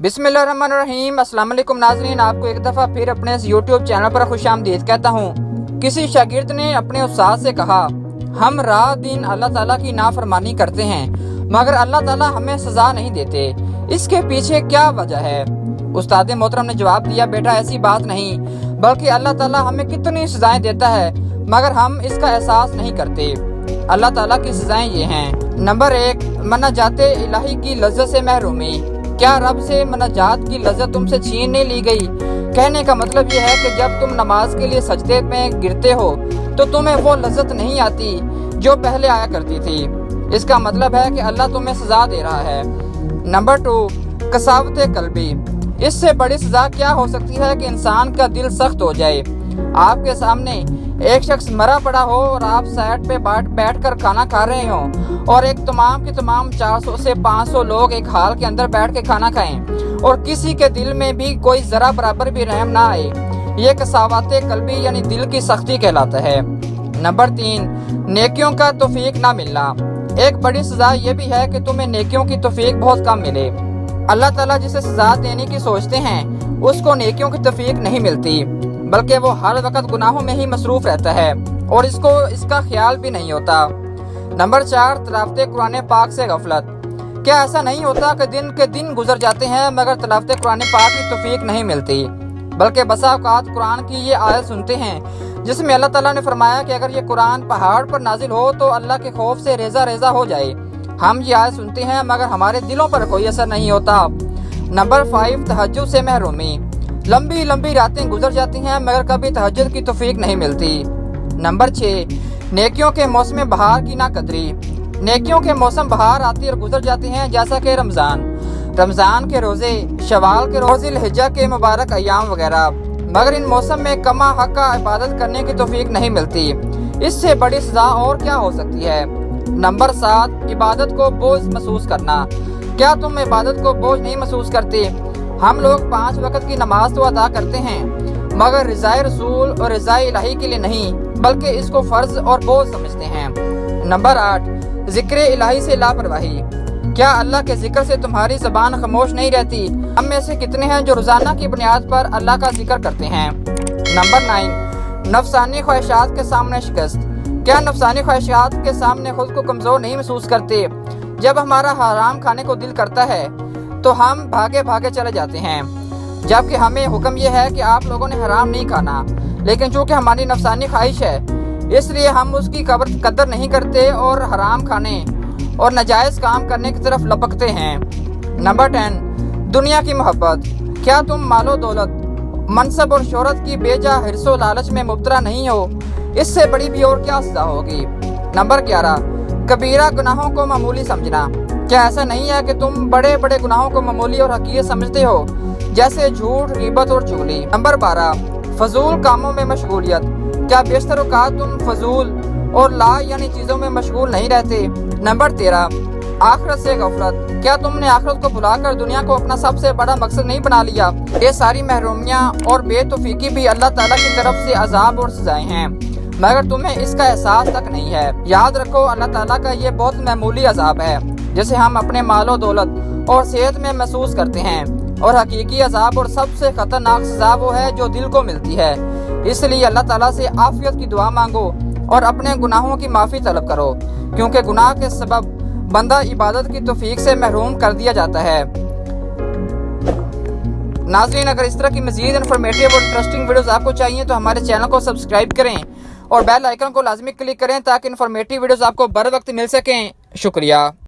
बिस्मिल्लाहिर्रहमानिर्रहीम। अस्सलाम वालेकुम नाज़रीन, आपको एक दफ़ा फिर अपने इस यूट्यूब चैनल पर खुशामदीद कहता हूँ। किसी शागिर्द ने अपने उस्ताद से कहा, हम रात दिन अल्लाह ताला की नाफरमानी करते हैं मगर अल्लाह ताला हमें सज़ा नहीं देते, इसके पीछे क्या वजह है? उस्ताद मोहतरम ने जवाब दिया, बेटा ऐसी बात नहीं, बल्कि अल्लाह ताला हमें कितनी सज़ाएं देता है मगर हम इसका एहसास नहीं करते। अल्लाह ताला की सज़ाएं ये हैं। नंबर 1, मनाजाते इलाही की लज्जत से महरूमी। क्या रब से मनाजात की लज्जत तुमसे छीन नहीं ली गई? कहने का मतलब ये है कि जब तुम नमाज के लिए सजदे में गिरते हो तो तुम्हें वो लज्जत नहीं आती जो पहले आया करती थी। इसका मतलब है कि अल्लाह तुम्हें सजा दे रहा है। नंबर 2, कसावत कल्बी। इससे बड़ी सजा क्या हो सकती है कि इंसान का दिल सख्त हो जाए। आपके सामने एक शख्स मरा पड़ा हो और आप साइड पे बैठ कर खाना खा रहे हो और एक तमाम के तमाम 400 से 500 लोग एक हाल के अंदर बैठ के खाना खाएं और किसी के दिल में भी कोई जरा बराबर भी रहम ना आए, ये कसावत कल्बी यानी दिल की सख्ती कहलाता है। नंबर 3, नेकियों का तौफीक ना मिलना। एक बड़ी सजा ये भी है कि तुम्हें नेकियों की तौफीक बहुत कम मिले। अल्लाह ताला जिसे सजा देने की सोचते हैं उसको नेकियों की तौफीक नहीं मिलती, बल्कि वो हर वक्त गुनाहों में ही मसरूफ रहता है और इसको इसका ख्याल भी नहीं होता। नंबर 4, तिलावत कुरान पाक से गफलत। क्या ऐसा नहीं होता कि दिन के दिन गुजर जाते हैं मगर तिलावत कुरान पाक की तौफीक नहीं मिलती, बल्कि बसा औकात कुरान की ये आयत सुनते हैं जिसमें अल्लाह ताला ने फरमाया कि अगर ये कुरान पहाड़ पर नाजिल हो तो अल्लाह के खौफ से रेजा रेजा हो जाए। हम ये आयत सुनते हैं मगर हमारे दिलों पर कोई असर नहीं होता। नंबर 5, तहज्जुद से महरूमी। लंबी लंबी रातें गुजर जाती हैं मगर कभी तहज्जुद की तौफीक नहीं मिलती। नंबर 6, नेकियों के मौसम बहार की नाकदरी। नेकियों के मौसम बहार आती और गुजर जाते हैं, जैसा कि रमज़ान के रोज़े, शवाल के रोज़े, हिज्जा के मुबारक अयाम वगैरह, मगर इन मौसम में कमा हक़ इबादत करने की तौफीक नहीं मिलती। इससे बड़ी सज़ा और क्या हो सकती है? नंबर 7, इबादत को बोझ महसूस करना। क्या तुम इबादत को बोझ नहीं महसूस करते? हम लोग 5 वक्त की नमाज तो अदा करते हैं मगर रिज़ाए रसूल और रिज़ाए इलाही के लिए नहीं, बल्कि इसको फ़र्ज और बोझ समझते हैं। नंबर 8, ज़िक्र इलाही से लापरवाही। क्या अल्लाह के जिक्र से तुम्हारी ज़बान खामोश नहीं रहती? हम में से कितने हैं जो रोज़ाना की बुनियाद पर अल्लाह का जिक्र करते हैं? नंबर 9, नफसानी ख्वाहिशात के सामने शिकस्त। क्या नफसानी ख्वाहिशात के सामने खुद को कमज़ोर नहीं महसूस करते? जब हमारा हराम खाने को दिल करता है तो हम भागे भागे चले जाते हैं, जबकि हमें हुक्म यह है कि आप लोगों ने हराम नहीं खाना, लेकिन चूंकि हमारी नफसानी ख्वाहिश है इसलिए हम उसकी कदर नहीं करते और हराम खाने और नाजायज़ काम करने की तरफ लपकते हैं। नंबर 10, दुनिया की मोहब्बत। क्या तुम मालो दौलत, मनसब और शोहरत की बेजा हिर्सो लालच में मुब्तला नहीं हो? इससे बड़ी भी और क्या सज़ा होगी? नंबर 11, कबीरा गुनाहों को मामूली समझना। क्या ऐसा नहीं है कि तुम बड़े बड़े गुनाहों को मामूली और हकीर समझते हो, जैसे झूठ, गीबत और चुगली? नंबर 12, फजूल कामों में मशगूलियत। क्या बेशतर औकात तुम फजूल और ला यानी चीज़ों में मशगूल नहीं रहते? नंबर 13, आखिरत से गफलत। क्या तुमने आखिरत को भुलाकर दुनिया को अपना सबसे बड़ा मकसद नहीं बना लिया? ये सारी महरूमियाँ और बेतौफीकी भी अल्लाह ताला की तरफ से अजाब और सजाएं हैं, मगर तुम्हें इसका एहसास तक नहीं है। याद रखो, अल्लाह ताला का ये बहुत मामूली अजाब है जिसे हम अपने मालो दौलत और सेहत में महसूस करते हैं, और हकीकी अजाब और सबसे खतरनाक सजा वो है जो दिल को मिलती है। इसलिए अल्लाह ताला से आफियत की दुआ मांगो और अपने गुनाहों की माफ़ी तलब करो, क्योंकि गुनाह के सबब बंदा इबादत की तौफीक से महरूम कर दिया जाता है। नाज़रीन, अगर इस तरह की मज़ीद इन्फॉर्मेटिव और इंटरेस्टिंग वीडियोस आपको चाहिए तो हमारे चैनल को सब्सक्राइब करें और बेल आइकन को लाजमी क्लिक करें ताकि इन्फॉर्मेटिव वीडियोस आपको बर वक्त मिल सकें। शुक्रिया।